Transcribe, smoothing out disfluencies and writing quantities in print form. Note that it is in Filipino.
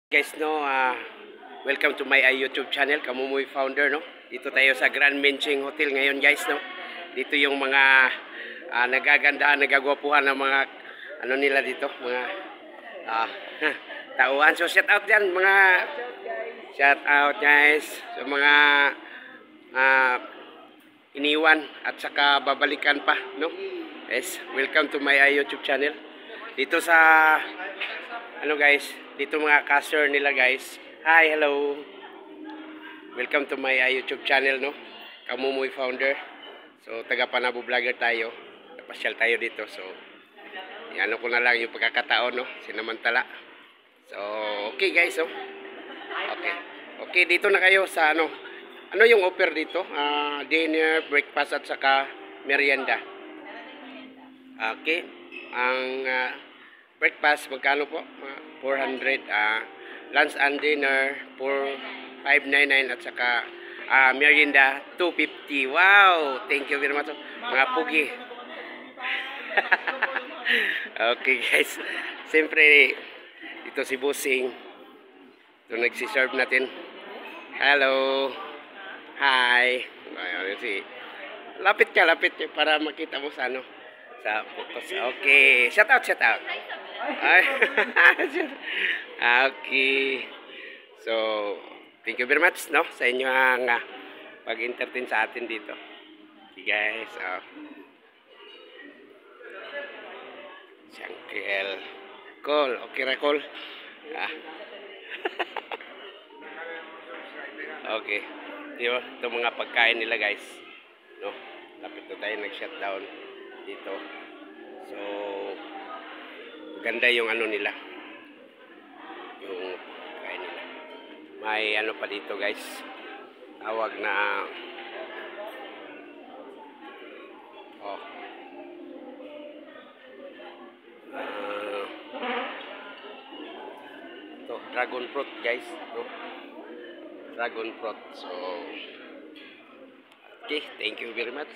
Guys, no, welcome to my YouTube channel, Kamumoy Founder, no. Dito tayo sa Grand Menching Hotel ngayon, guys, no. Dito yung mga nagagandahan, nagagwapuhan ng mga ano nila dito, mga tauhan. So shout out diyan, mga shout out guys sa mga iniwan at saka babalikan pa, no. Yes, welcome to my YouTube channel. Dito sa ano guys, dito mga caster nila guys. Hi, hello. Welcome to my YouTube channel, no. Kamumoy Founder. So taga Panabo vlogger tayo. Napasyal tayo dito. So ano ko na lang yung pagkakataon, no. Sinamantala. So okay guys, so. Okay. Okay, dito na kayo sa ano. Ano yung offer dito? Dinner, breakfast at saka merienda. Okay. Ang breakfast magkano po? 400. Lunch and dinner for 599 at saka merienda 250. Wow, thank you very much mga pugi. Okay guys, siyempre dito si Busing, ito nagsiserve natin. Hello, hi. Lapit ka para makita mo sa ano, sa photos. Okay, shout out. Okay. So, thank you very much, no, sa inyong pag-entertain sa atin dito. Okay, guys. Sangkel. Call. Okay ra, call. Okay. Diba? Ito mga pagkain nila, guys. No? Lapit na tayo nag-shutdown dito. So, ganda yung ano nila, yung kain nila. May ano pa dito guys, tawag na ito, dragon fruit guys, ito, dragon fruit. So okay, thank you very much.